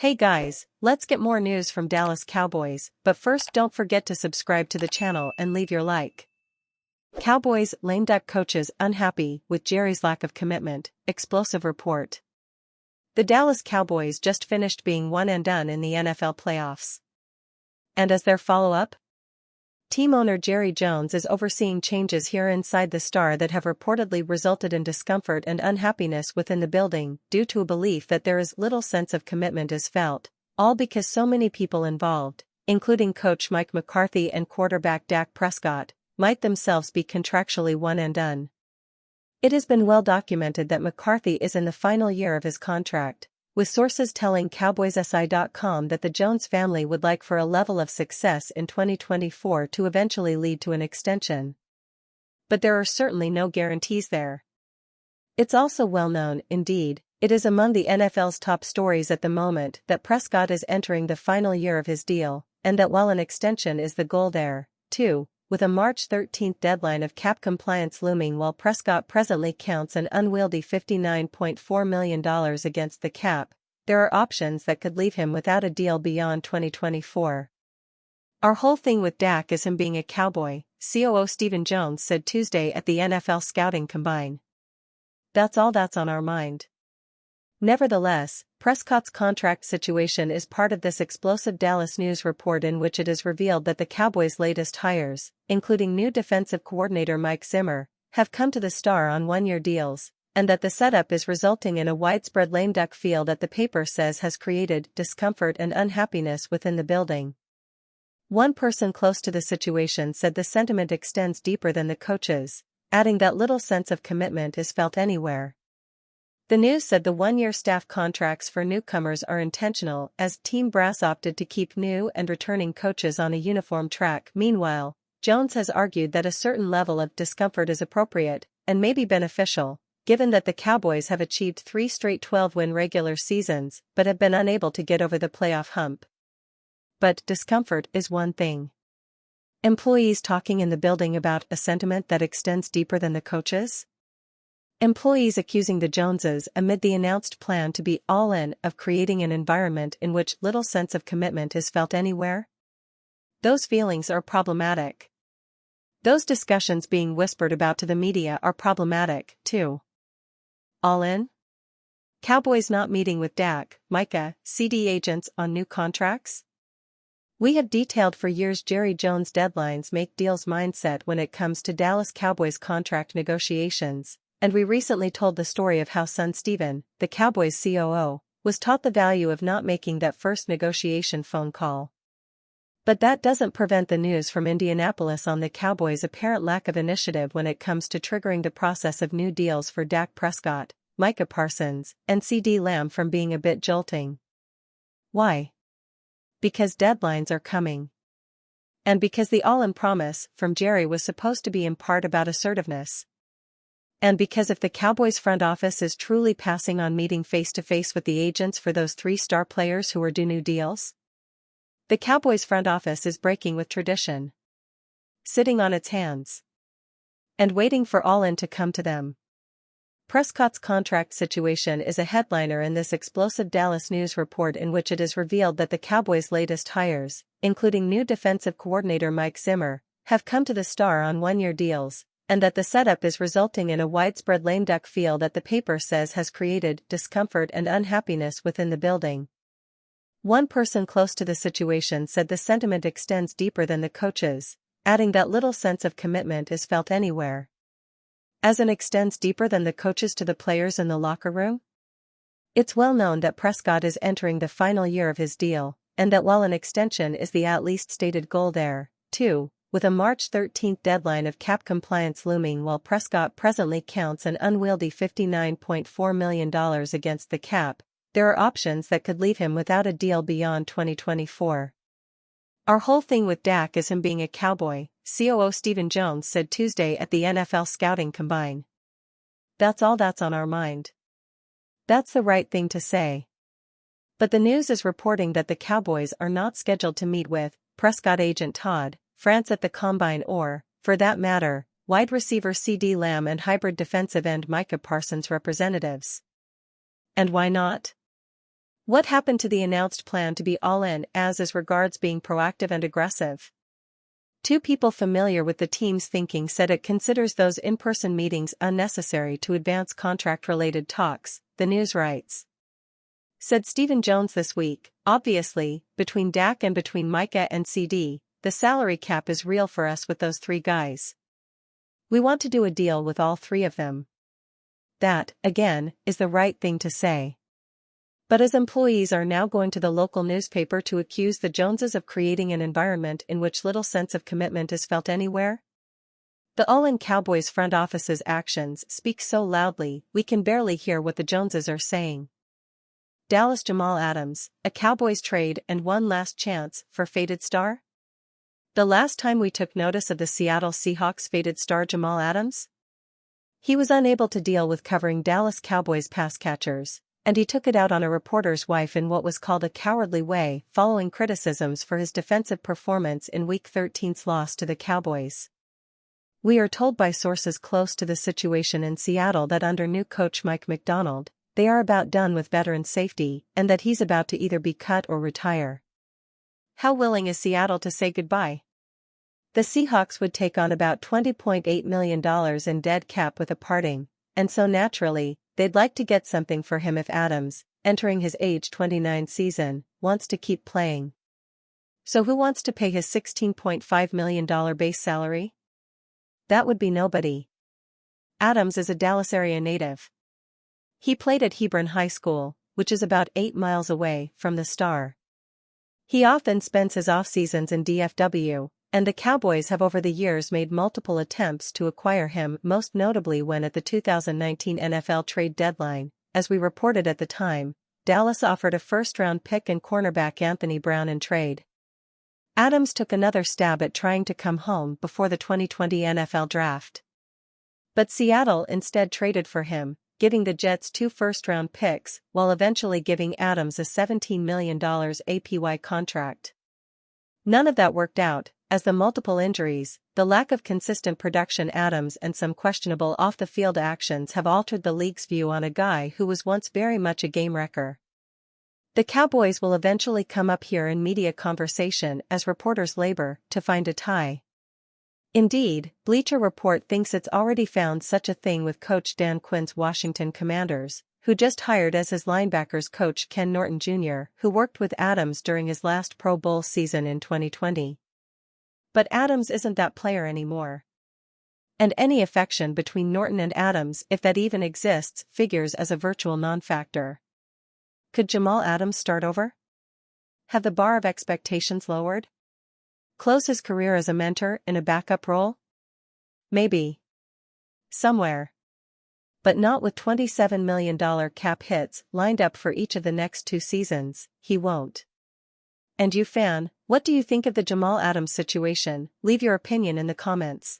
Hey guys, let's get more news from Dallas Cowboys, but first don't forget to subscribe to the channel and leave your like. Cowboys lame duck coaches unhappy with Jerry's lack of commitment, explosive report. The Dallas Cowboys just finished being one and done in the NFL playoffs. And as their follow-up, team owner Jerry Jones is overseeing changes here inside the star that have reportedly resulted in discomfort and unhappiness within the building due to a belief that there is little sense of commitment is felt, all because so many people involved, including coach Mike McCarthy and quarterback Dak Prescott, might themselves be contractually one and done. It has been well documented that McCarthy is in the final year of his contract, with sources telling CowboysSI.com that the Jones family would like for a level of success in 2024 to eventually lead to an extension. But there are certainly no guarantees there. It's also well known, indeed, it is among the NFL's top stories at the moment that Prescott is entering the final year of his deal, and that while an extension is the goal there, too, with a March 13 deadline of cap compliance looming while Prescott presently counts an unwieldy $59.4 million against the cap, there are options that could leave him without a deal beyond 2024. Our whole thing with Dak is him being a Cowboy, COO Stephen Jones said Tuesday at the NFL Scouting Combine. That's all that's on our mind. Nevertheless, Prescott's contract situation is part of this explosive Dallas news report in which it is revealed that the Cowboys' latest hires, including new defensive coordinator Mike Zimmer, have come to the star on one-year deals, and that the setup is resulting in a widespread lame duck feel that the paper says has created discomfort and unhappiness within the building. One person close to the situation said the sentiment extends deeper than the coaches, adding that little sense of commitment is felt anywhere. The news said the one-year staff contracts for newcomers are intentional as team brass opted to keep new and returning coaches on a uniform track. Meanwhile, Jones has argued that a certain level of discomfort is appropriate and may be beneficial, given that the Cowboys have achieved 3 straight 12-win regular seasons but have been unable to get over the playoff hump. But discomfort is one thing. Employees talking in the building about a sentiment that extends deeper than the coaches? Employees accusing the Joneses amid the announced plan to be all in of creating an environment in which little sense of commitment is felt anywhere? Those feelings are problematic. Those discussions being whispered about to the media are problematic, too. All in? Cowboys not meeting with Dak, Micah, CD agents on new contracts? We have detailed for years Jerry Jones' deadlines make deals mindset when it comes to Dallas Cowboys contract negotiations. And we recently told the story of how son Steven, the Cowboys COO, was taught the value of not making that first negotiation phone call. But that doesn't prevent the news from Indianapolis on the Cowboys' apparent lack of initiative when it comes to triggering the process of new deals for Dak Prescott, Micah Parsons, and CD Lamb from being a bit jolting. Why? Because deadlines are coming. And because the all-in promise from Jerry was supposed to be in part about assertiveness. And because if the Cowboys front office is truly passing on meeting face-to-face with the agents for those 3 star players who are due new deals, the Cowboys front office is breaking with tradition. Sitting on its hands. And waiting for all-in to come to them. Prescott's contract situation is a headliner in this explosive Dallas news report in which it is revealed that the Cowboys' latest hires, including new defensive coordinator Mike Zimmer, have come to the star on one-year deals, and that the setup is resulting in a widespread lame duck feel that the paper says has created discomfort and unhappiness within the building. One person close to the situation said the sentiment extends deeper than the coaches, adding that little sense of commitment is felt anywhere. As in extends deeper than the coaches to the players in the locker room? It's well known that Prescott is entering the final year of his deal, and that while an extension is the at-least stated goal there, too, with a March 13 deadline of cap compliance looming while Prescott presently counts an unwieldy $59.4 million against the cap, there are options that could leave him without a deal beyond 2024. Our whole thing with Dak is him being a Cowboy, COO Stephen Jones said Tuesday at the NFL Scouting Combine. That's all that's on our mind. That's the right thing to say. But the news is reporting that the Cowboys are not scheduled to meet with Prescott agent Todd France at the Combine or, for that matter, wide receiver CD Lamb and hybrid defensive end Micah Parsons representatives. And why not? What happened to the announced plan to be all in as regards being proactive and aggressive? Two people familiar with the team's thinking said it considers those in-person meetings unnecessary to advance contract-related talks, the news writes. Said Stephen Jones this week, obviously, between Dak and between Micah and CD, the salary cap is real for us with those three guys. We want to do a deal with all three of them. That, again, is the right thing to say. But as employees are now going to the local newspaper to accuse the Joneses of creating an environment in which little sense of commitment is felt anywhere? The all-in Cowboys front office's actions speak so loudly we can barely hear what the Joneses are saying. Dallas Jamal Adams, a Cowboys trade and one last chance for faded star? The last time we took notice of the Seattle Seahawks faded star Jamal Adams? He was unable to deal with covering Dallas Cowboys pass catchers, and he took it out on a reporter's wife in what was called a cowardly way following criticisms for his defensive performance in Week 13's loss to the Cowboys. We are told by sources close to the situation in Seattle that under new coach Mike Macdonald, they are about done with veteran safety and that he's about to either be cut or retire. How willing is Seattle to say goodbye? The Seahawks would take on about $20.8 million in dead cap with a parting, and so naturally, they'd like to get something for him if Adams, entering his age 29 season, wants to keep playing. So who wants to pay his $16.5 million base salary? That would be nobody. Adams is a Dallas area native. He played at Hebron High School, which is about 8 miles away from the Star. He often spends his off-seasons in DFW, and the Cowboys have over the years made multiple attempts to acquire him, most notably when at the 2019 NFL trade deadline, as we reported at the time, Dallas offered a first-round pick and cornerback Anthony Brown in trade. Adams took another stab at trying to come home before the 2020 NFL draft. But Seattle instead traded for him, giving the Jets 2 first-round picks, while eventually giving Adams a $17 million APY contract. None of that worked out, as the multiple injuries, the lack of consistent production Adams and some questionable off-the-field actions have altered the league's view on a guy who was once very much a game wrecker. The Cowboys will eventually come up here in media conversation as reporters labor to find a tie. Indeed, Bleacher Report thinks it's already found such a thing with coach Dan Quinn's Washington Commanders, who just hired as his linebackers coach Ken Norton Jr., who worked with Adams during his last Pro Bowl season in 2020. But Adams isn't that player anymore. And any affection between Norton and Adams, if that even exists, figures as a virtual non-factor. Could Jamal Adams start over? Have the bar of expectations lowered? Close his career as a mentor in a backup role? Maybe. Somewhere. But not with $27 million cap hits lined up for each of the next 2 seasons, he won't. And you fan, what do you think of the Jamal Adams situation? Leave your opinion in the comments.